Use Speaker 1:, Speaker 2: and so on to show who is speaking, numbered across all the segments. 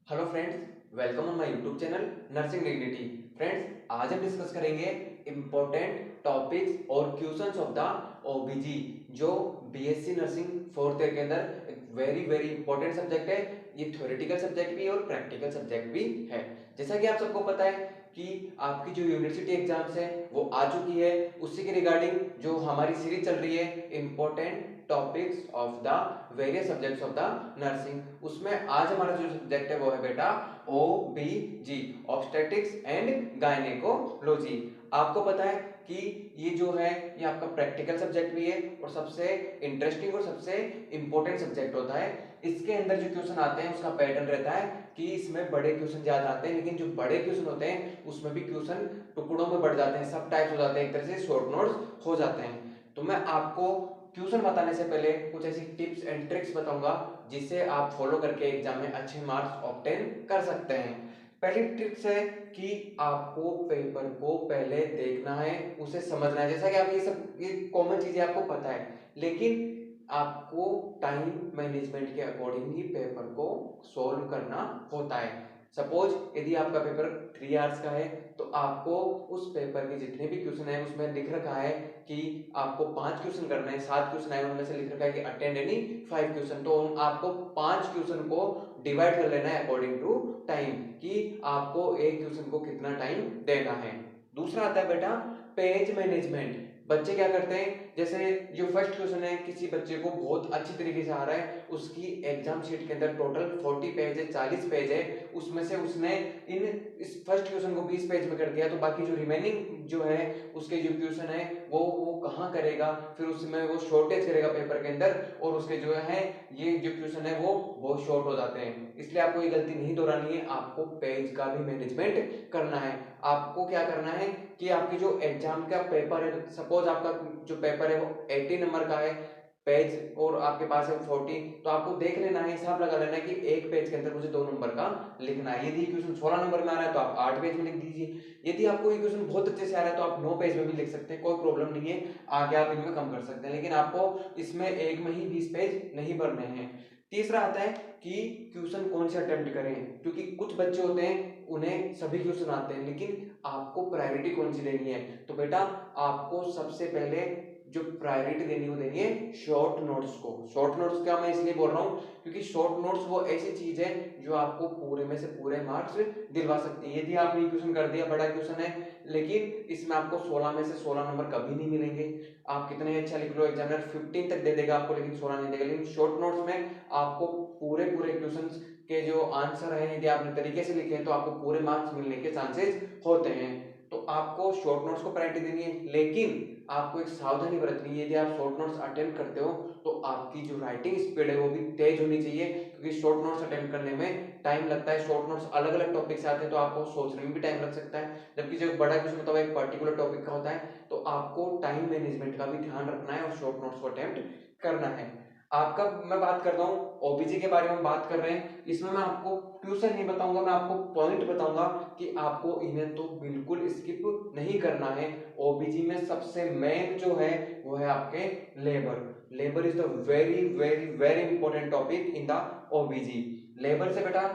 Speaker 1: Hello friends, welcome on my YouTube channel nursing dignity. Friends, आज हम discuss करेंगे important topics और questions of the ओबीजी, जो BSc nursing fourth year के अंदर एक वेरी वेरी इंपॉर्टेंट सब्जेक्ट है। ये थ्योरेटिकल सब्जेक्ट भी है और प्रैक्टिकल सब्जेक्ट भी है। जैसा कि आप सबको पता है कि आपकी जो यूनिवर्सिटी एग्जाम्स है वो आ चुकी है। उसी के रिगार्डिंग जो हमारी सीरीज चल रही है important topics of the various subjects of the nursing, उसमें आज हमारा जो सब्जेक्ट है वो है बेटा ओबीजी, ऑब्स्टेट्रिक्स एंड गायनेकोलॉजी। आपको पता है कि ये जो है ये आपका प्रैक्टिकल सब्जेक्ट भी है और सबसे इंटरेस्टिंग और सबसे इंपॉर्टेंट सब्जेक्ट होता है। इसके अंदर जो क्वेश्चन आते हैं उसका पैटर्न रहता है कि इसमें बड़े क्वेश्चन ज्यादा आते हैं, लेकिन जो बड़े क्वेश्चन होते हैं उसमें भी क्वेश्चन टुकड़ों में बढ़ जाते हैं, सब टाइप्स हो जाते हैं, एक तरह से शॉर्ट नोट्स हो जाते हैं। तो मैं आपको क्वेश्चन बताने से पहले कुछ ऐसी टिप्स एंड ट्रिक्स बताऊंगा जिससे आप फॉलो करके एग्जाम में अच्छे मार्क्स ऑब्टेन कर सकते हैं। पहली ट्रिक्स है कि आपको पेपर को पहले देखना है, उसे समझना है। जैसा कि आप ये कॉमन चीजें आपको पता है, लेकिन आपको टाइम मैनेजमेंट के अकॉर्डिंग ही पेपर को सॉल्व करना होता है। सपोज यदि आपका पेपर 3 आवर्स का है तो आपको उस पेपर के जितने भी क्वेश्चन है उसमें लिख रखा है कि आपको 5 क्वेश्चन करना है, 7 क्वेश्चन है उनमें से लिख रखा है कि अटेंड एनी 5 क्वेश्चन, तो आपको 5 क्वेश्चन को डिवाइड कर लेना है अकॉर्डिंग टू टाइम कि आपको एक क्वेश्चन को कितना टाइम देना है। दूसरा आता है बेटा पेज मैनेजमेंट। बच्चे क्या करते हैं, जैसे जो फर्स्ट क्वेश्चन है किसी बच्चे को बहुत अच्छी तरीके से आ रहा है, उसकी एग्जाम शीट के अंदर टोटल 40 पेज है, 40 पेज है, उसमें से उसने इस फर्स्ट क्वेश्चन को 20 पेज में कर दिया, तो बाकी जो रिमेनिंग जो है उसके जो क्वेश्चन है वो कहाँ करेगा, फिर उसमें वो शॉर्टेज करेगा पेपर के अंदर और उसके जो है ये जो क्वेश्चन है वो बहुत शॉर्ट हो जाते हैं। इसलिए आपको ये गलती नहीं दोहरानी है, आपको पेज का भी मैनेजमेंट करना है। आपको क्या करना है कि आपकी जो एग्जाम का पेपर है, सपोज आपका जो पेपर है वो 80 नंबर का है पेज और आपके पास है 40, तो आपको देख लेना है, हिसाब लगा लेना है कि एक पेज के अंदर मुझे 2 नंबर का लिखना है। यदि क्वेश्चन 16 नंबर में आ रहा है तो आप 8 पेज में लिख दीजिए। यदि आपको ये क्वेश्चन बहुत अच्छे से आ रहा है तो आप 9 पेज में भी लिख सकते हैं, कोई प्रॉब्लम नहीं है, आगे आप इनमें कम कर सकते हैं, लेकिन आपको इसमें एक में ही 20 पेज नहीं भरने हैं। तीसरा आता है कि क्वेश्चन कौन से अटेम्प्ट करें, क्योंकि कुछ बच्चे होते हैं उन्हें सभी क्वेश्चन आते हैं, लेकिन आपको प्रायोरिटी कौन सी देनी है। तो बेटा आपको सबसे पहले जो प्रायोरिटी देनी है वो देनी है शॉर्ट नोट्स को। शॉर्ट नोट्स का मैं इसलिए बोल रहा हूँ क्योंकि शॉर्ट नोट्स वो ऐसी चीज है जो आपको पूरे में से पूरे मार्क्स दिलवा सकती है। यदि आपने ये क्वेश्चन कर दिया, बड़ा क्वेश्चन है, लेकिन इसमें आपको 16 में से 16 नंबर कभी नहीं मिलेंगे, आप कितने अच्छा लिख लो, एग्जामिनर 15 तक दे देगा आपको लेकिन 16 नहीं देगा। लेकिन शॉर्ट नोट्स में आपको पूरे पूरे क्वेश्चंस के जो आंसर है यदि आपने तरीके से लिखे हैं तो आपको पूरे मार्क्स मिलने के चांसेस होते हैं। तो आपको शॉर्ट नोट्स को प्रायोरिटी देनी है, लेकिन आपको एक सावधानी बरतनी है। यदि आप शॉर्ट नोट्स अटेम्प्ट करते हो तो आपकी जो राइटिंग स्पीड है वो भी तेज होनी चाहिए, क्योंकि शॉर्ट नोट्स अटेम्प्ट करने में टाइम लगता है। शॉर्ट नोट्स अलग अलग टॉपिक से आते हैं तो आपको सोचने में भी टाइम लग सकता है, जबकि जो बड़ा क्वेश्चन होता है एक पर्टिकुलर टॉपिक का होता है, तो आपको टाइम मैनेजमेंट का भी ध्यान रखना है और शॉर्ट नोट्स को अटेम्प्ट करना है। आपका मैं बात करता हूँ ओबीजी के बारे में बात कर रहे हैं, इसमें मैं आपको ट्यूशन नहीं बताऊंगा, मैं आपको पॉइंट बताऊंगा कि आपको इन्हें तो बिल्कुल स्किप नहीं करना है। ओबीजी में सबसे मेन जो है वो है आपके labour. Labour is the very very very important topic in the ओबीजी। Labour से बेटा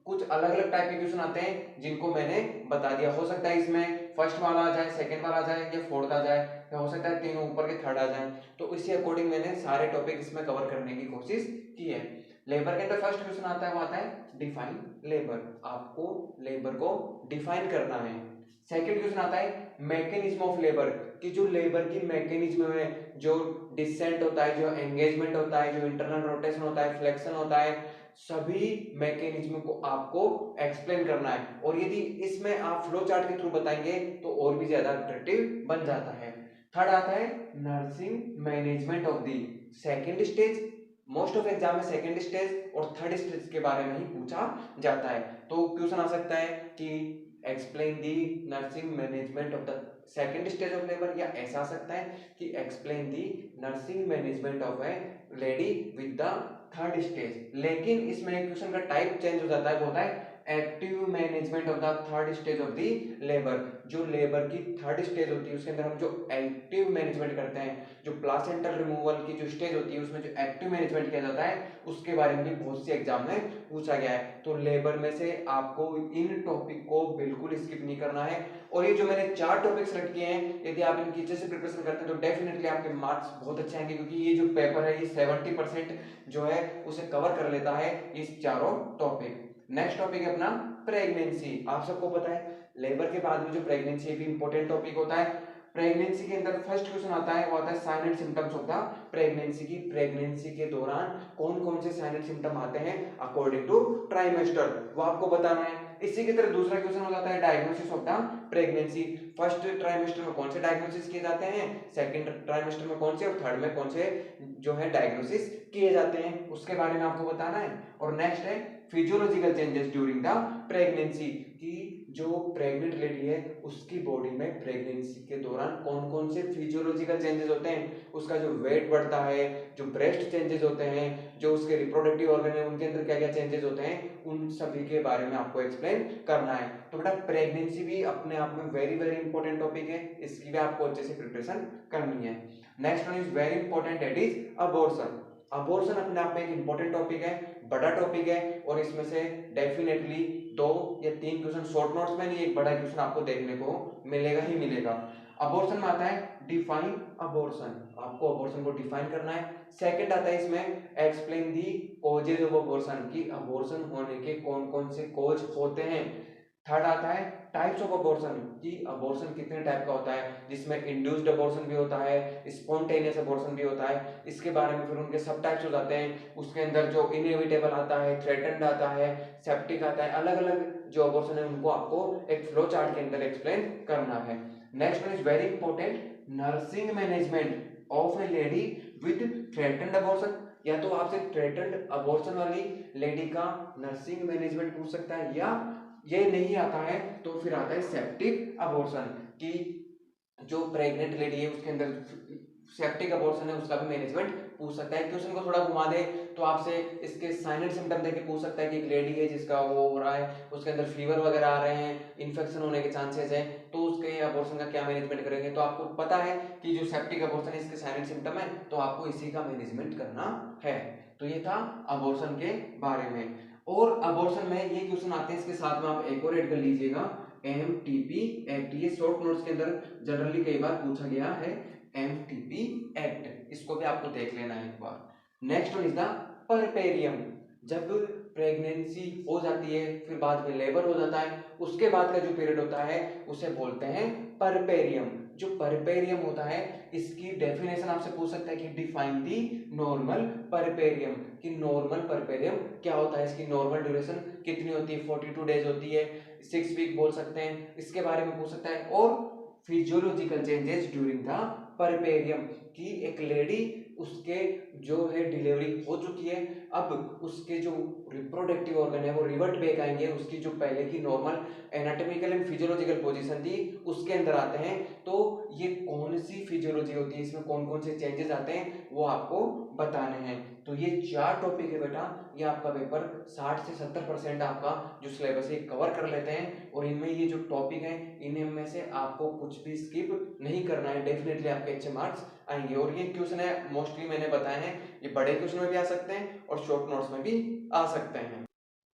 Speaker 1: कुछ अलग अलग टाइप के क्वेश्चन आते हैं जिनको मैंने बता दिया। हो सकता है इसमें फर्स्ट वाला आ जाए, सेकंड वाला आ जाए या फोर्थ आ जाए, या हो सकता है तीनों ऊपर के थर्ड आ जाए, तो इसी अकॉर्डिंग मैंने सारे टॉपिक इसमें कवर करने की कोशिश की है। लेबर के अंदर फर्स्ट क्वेश्चन आता है वो आता है डिफाइन लेबर, आपको लेबर को डिफाइन करना है। सेकंड क्वेश्चन आता है मैकेनिज्म ऑफ लेबर, कि जो लेबर की मैकेनिज्म है, जो डिसेंट होता है, जो एंगेजमेंट होता है, जो इंटरनल रोटेशन होता है, फ्लेक्शन होता है, सभी मैकेनिज्म को आपको एक्सप्लेन करना है। और यदि इसमें आप फ्लो चार्ट के थ्रू बताएंगे तो और भी ज्यादा अट्रैक्टिव बन जाता है। थर्ड आता है nursing management of the second stage. Most of exam में सेकेंड स्टेज और थर्ड स्टेज के बारे में ही पूछा जाता है। तो क्वेश्चन आ सकता है कि explain the nursing management of the second stage of labour, या ऐसा आ सकता है कि explain the nursing management of A lady with the third stage. लेकिन इसमें क्वेश्चन का टाइप चेंज हो जाता है, वो होता है active management of the third stage of the labour. जो लेबर की थर्ड स्टेज होती है उसके अंदर हम जो एक्टिव मैनेजमेंट करते हैं, जो प्लासेंटल रिमूवल की जो स्टेज होती है उसमें जो एक्टिव मैनेजमेंट किया जाता है, उसके बारे में भी बहुत सी एग्जाम में पूछा गया है। तो लेबर में से आपको इन टॉपिक को बिल्कुल स्किप नहीं करना है। और ये जो मैंने 4 टॉपिक सेलेक्ट किए हैं, यदि आप इनकी अच्छे से प्रिपरेशन करते हैं तो डेफिनेटली आपके मार्क्स बहुत अच्छे आएंगे, क्योंकि ये जो पेपर है ये 70% जो है उसे कवर कर लेता है इस चारों टॉपिक। नेक्स्ट टॉपिक है अपना प्रेगनेंसी। आप सबको पता है लेबर के बाद में जो प्रेगनेंसी भी इंपॉर्टेंट टॉपिक होता है। प्रेगनेंसी के अंदर फर्स्ट क्वेश्चन आता है, वो आता है sign and symptoms of the pregnancy की प्रेगनेंसी के दौरान कौन कौन से साइन एंड सिम्टम आते हैं अकॉर्डिंग टू ट्राइमेस्टर, वो आपको बताना है। इसी की तरह दूसरा क्वेश्चन हो जाता है diagnosis of the pregnancy. First trimester में कौन से डायग्नोसिस किए जाते हैं, सेकंड ट्राइमेस्टर में कौन से, और थर्ड में कौन से जो है डायग्नोसिस किए जाते हैं, उसके बारे में आपको बताना है। और नेक्स्ट है physiological changes during the pregnancy, कि जो प्रेग्नेंट लेडी है उसकी बॉडी में प्रेगनेंसी के दौरान कौन कौन से फिजियोलॉजिकल चेंजेस होते हैं, उसका जो वेट बढ़ता है, जो ब्रेस्ट चेंजेस होते हैं, जो उसके रिप्रोडक्टिव ऑर्गन है उनके अंदर क्या क्या चेंजेस होते हैं, उन सभी के बारे में आपको एक्सप्लेन करना है। तो बेटा प्रेगनेंसी भी अपने आप में वेरी वेरी इंपॉर्टेंट टॉपिक है, इसकी भी आपको अच्छे से प्रिपरेशन करनी है। Next one is very important, that is abortion. Abortion अपने आप में एक इंपॉर्टेंट टॉपिक है, बड़ा टॉपिक है, और इसमें से डेफिनेटली 2 या 3 क्वेश्चन शॉर्ट नोट्स में नहीं, एक बड़ा क्वेश्चन आपको देखने को मिलेगा ही मिलेगा। अबॉर्शन में आता है डिफाइन अबॉर्शन, आपको अबॉर्शन को डिफाइन करना है। सेकंड आता है इसमें explain the causes of abortion, की अबॉर्शन होने के कौन कौन से कॉज होते हैं। थर्ड आता है टाइप्स ऑफ अबॉर्शन, कि अबॉर्शन कितने टाइप का होता है, जिसमें इंड्यूस्ड अबॉर्शन भी होता है, स्पॉन्टेनियस अबॉर्शन भी होता है, इसके बारे में फिर उनके सब टाइप्स हो जाते हैं। उसके अंदर जो इनएविटेबल आता है, थ्रेटन्ड आता है, सेप्टिक आता है, अलग अलग जो अबॉर्शन है उनको आपको एक फ्लो चार्ट के अंदर एक्सप्लेन करना है। Next one is very important, nursing management of A lady with threatened abortion. या तो आपसे थ्रेटन्ड अबॉर्शन वाली लेडी का नर्सिंग मैनेजमेंट पूछ सकता है, या ये नहीं आता है तो फिर आता है सेप्टिक अबॉर्शन, कि जो प्रेग्नेंट लेडी है उसके अंदर सेप्टिक अबॉर्शन है उसका भी मैनेजमेंट पूछ सकता है। क्वेश्चन को थोड़ा घुमा दे तो आपसे इसके साइन एंड सिम्टम देके पूछ सकता है कि एक लेडी है जिसका वो हो रहा है, उसके अंदर फीवर वगैरह आ रहे हैं, इन्फेक्शन होने के चांसेस है, तो उसके अबॉर्शन का क्या मैनेजमेंट करेंगे। तो आपको पता है कि जो सेप्टिक अबॉर्शन है इसके साइन एंड सिम्टम है, तो आपको इसी का मैनेजमेंट करना है। तो ये था अबॉर्शन के बारे में। और अबॉर्शन में ये क्वेश्चन आते हैं, इसके साथ में आप एक और ऐड कर लीजिएगा, एमटीपी एक्ट। ये शॉर्ट नोट्स के अंदर जनरली कई बार पूछा गया है एमटीपी एक्ट, इसको भी आपको देख लेना है एक बार। Next one is the puerperium. जब प्रेगनेंसी हो जाती है फिर बाद में लेबर हो जाता है, उसके बाद का जो पीरियड होता है उसे बोलते हैं परपेरियम। जो परपेरियम होता है इसकी डेफिनेशन आपसे पूछ सकता है कि डिफाइन दी नॉर्मल परपेरियम, कि नॉर्मल परपेरियम क्या होता है, इसकी नॉर्मल ड्यूरेशन कितनी होती है, 42 डेज होती है, 6 वीक बोल सकते हैं, इसके बारे में पूछ सकता है। और फिजियोलॉजिकल चेंजेस ड्यूरिंग द परपेरियम, कि एक लेडी उसके जो है डिलीवरी हो चुकी है, अब उसके जो रिप्रोडक्टिव ऑर्गन है वो रिवर्ट बैक आएंगे, उसकी जो पहले की normal anatomical and physiological position थी उसके अंदर आते हैं। तो ये कौन सी फिजियोलॉजी होती है, इसमें कौन कौन से चेंजेस आते हैं वो आपको बताने हैं। तो ये 4 टॉपिक है बेटा, ये आपका पेपर 60 से 70% आपका जो सिलेबस है कवर कर लेते हैं। और इनमें ये जो टॉपिक है इनमें से आपको कुछ भी स्किप नहीं करना है, डेफिनेटली आपके अच्छे मार्क्स आएंगे। और ये क्वेश्चन है मोस्टली मैंने बताए हैं, ये बड़े क्वेश्चन में भी आ सकते हैं और शॉर्ट नोट्स में भी आ सकते हैं।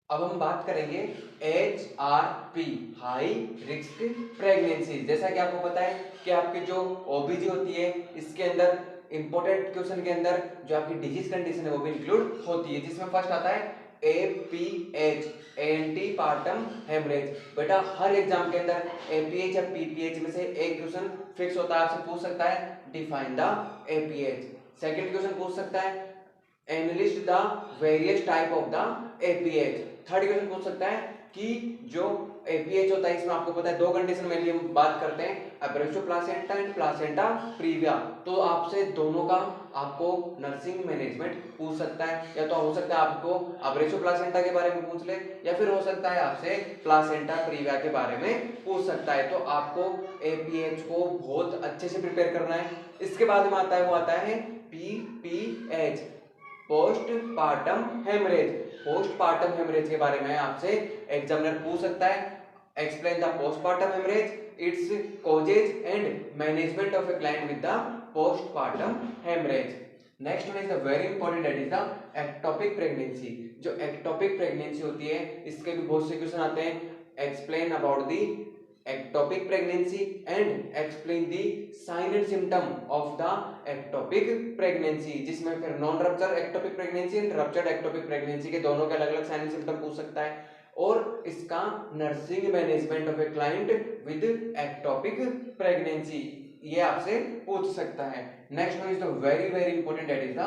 Speaker 1: अब हम बात करेंगे HRP, हाई रिस्क प्रेगनेंसी। जैसा कि आपको पता है कि आपकी जो ओबीजी होती है इसके अंदर इंपॉर्टेंट क्वेश्चन के अंदर जो आपकी डिजीज कंडीशन है वो भी इंक्लूड होती है, जिसमें फर्स्ट आता है APH, एंटीपार्टम हेमरेज। बेटा हर एग्जाम के अंदर APH या PPH में से एक क्वेश्चन फिक्स होता है, आपसे पूछ सकता है define the APH। Second question पूछ सकता है analyst the various type of the APH। Third question पूछ सकता है कि जो APH होता है इसमें आपको पता है 2 कंडीशन में हम बात करते हैं, अब्रेवियो प्लासेंटा एंड प्लासेंटा प्रीविया। तो आपसे दोनों का आपको नर्सिंग मैनेजमेंट पूछ सकता है, या तो हो सकता है आपको अब्रेवियो प्लासेंटा के बारे में पूछ ले, या फिर हो सकता है आपसे प्लासेंटा प्रीविया के बारे में पूछ सकता है। तो आपको APH को बहुत अच्छे से प्रिपेयर करना है। इसके बाद में आता है वो आता है PPH, postpartum haemorrhage. Postpartum haemorrhage के बारे में आपसे एग्जामिनर पूछ सकता है। Explain the postpartum haemorrhage, its causes and management of a client with the postpartum haemorrhage. Next one is the very important, that is the ectopic pregnancy. जो ectopic pregnancy होती है इसके भी बहुत से क्वेश्चन आते हैं। Explain about the ectopic pregnancy and explain the sign and symptom of the ectopic pregnancy, जिसमें फिर non rupture ectopic pregnancy and ruptured ectopic pregnancy के दोनों के अलग अलग साइन एंड सिम्टम पूछ सकता है। और इसका nursing management of a client with ectopic pregnancy ये आपसे पूछ सकता है। Next one is the very very important, that is the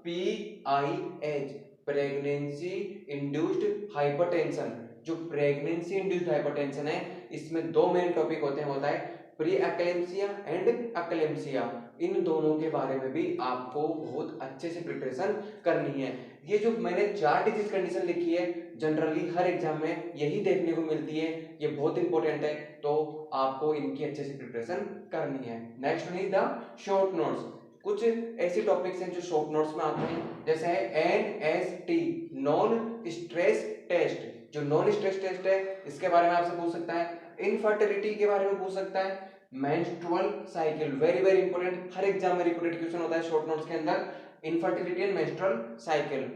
Speaker 1: PIH, pregnancy induced hypertension. जो प्रेगनेंसी इंड्यूस्ड हाइपरटेंशन है इसमें दो मेन टॉपिक होते हैं, होता है प्री एक्लेम्सिया एंड एक्लेम्सिया। इन दोनों के बारे में भी आपको बहुत अच्छे से प्रिपरेशन करनी है। ये जो मैंने 4 डिजीज कंडीशन लिखी है जनरली हर एग्जाम में यही देखने को मिलती है, ये बहुत इंपॉर्टेंट है, तो आपको इनकी अच्छे से प्रिपरेशन करनी है। Next one is the short notes. कुछ ऐसे टॉपिक्स हैं जो शॉर्ट नोट्स में आते हैं, जैसे है NST, नॉन स्ट्रेस टेस्ट। जो नॉन स्ट्रेस टेस्ट है इसके बारे में आपसे पूछ सकता है। इनफर्टिलिटी के बारे में पूछ सकता है। Menstrual cycle, very very important, हर एग्जाम में रिपीटेड क्वेश्चन होता है शॉर्ट नोट्स के अंदर। Infertility and menstrual cycle.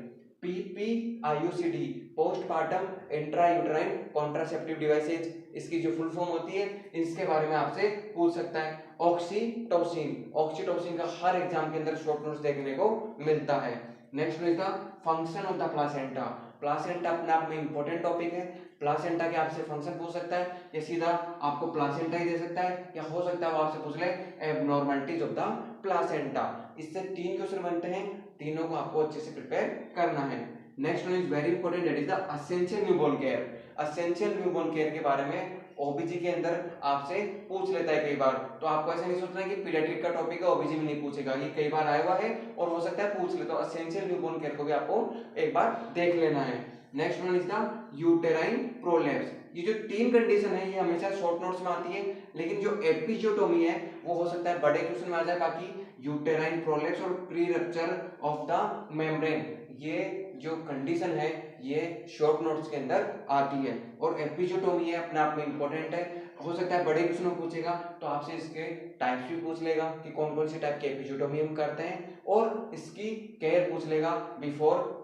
Speaker 1: PPIUCD, postpartum intrauterine contraceptive devices, इसकी जो फुल फॉर्म होती है इसके बारे में आपसे पूछ सकता है। ऑक्सीटोसिन, ऑक्सीटोसिन का हर एग्जाम के अंदर शॉर्ट नोट्स देखने को मिलता है। Next is the function of the placenta. Placenta अपने आप में इंपॉर्टेंट टॉपिक है। प्लासेंटा के आपसे फंक्शन पूछ सकता है, या सीधा आपको प्लासेंटा ही दे सकता है, या हो सकता है वो आपसे पूछ ले एबनॉर्मलिटीज ऑफ द प्लासेंटा। इससे 3 क्वेश्चन बनते हैं, तीनों को आपको अच्छे से प्रिपेयर करना है। Next one is very important, that is the essential newborn care. Essential newborn care के बारे में ओबीजी के अंदर आपसे पूछ लेता है कई बार, तो आपको ऐसा नहीं सोचना कि पीडियाट्रिक का टॉपिक है ओबीजी में नहीं पूछेगा, ये कई बार आया हुआ है और हो सकता है पूछ ले, तो एसेंशियल न्यूबॉर्न केयर को भी आपको एक बार देख लेना है। Next one is the uterine prolapse. ये जो 3 कंडीशन है ये हमेशा शॉर्ट नोट्स में आती है, लेकिन जो एपिजोटोमी है वो हो सकता है बड़े क्वेश्चन में आ जाए। बाकी यूटेराइन प्रोलैप्स और pre rupture of the membrane, ये जो कंडीशन है ये शॉर्ट नोट्स के अंदर आती है। और एपिजोटोमी है अपने आप में इंपॉर्टेंट है, हो सकता है बड़े क्वेश्चन में पूछेगा, तो आपसे इसके टाइप्स भी पूछ लेगा कि कौन कौन से टाइप के एपिजोटोमी हम करते हैं, और इसकी केयर पूछ लेगा बिफोर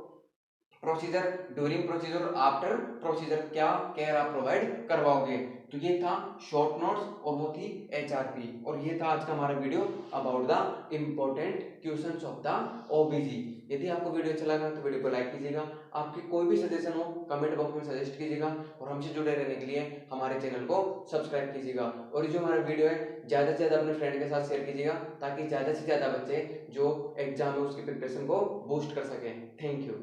Speaker 1: प्रोसीजर, ड्यूरिंग प्रोसीजर और आफ्टर प्रोसीजर क्या केयर आप प्रोवाइड करवाओगे। तो ये था शॉर्ट नोट्स और वो थी HRP, और ये था आज का हमारा video about the important questions of the ओबीजी। यदि आपको वीडियो अच्छा लगा तो वीडियो को लाइक कीजिएगा, आपकी कोई भी सजेशन हो कमेंट बॉक्स में सजेस्ट कीजिएगा, और हमसे जुड़े रहने के लिए हमारे चैनल को सब्सक्राइब कीजिएगा। और जो हमारा वीडियो है ज़्यादा से ज़्यादा अपने फ्रेंड के साथ शेयर कीजिएगा, ताकि ज़्यादा से ज़्यादा बच्चे जो एग्जाम है उसकी प्रिपरेशन को बूस्ट कर सकें। Thank you.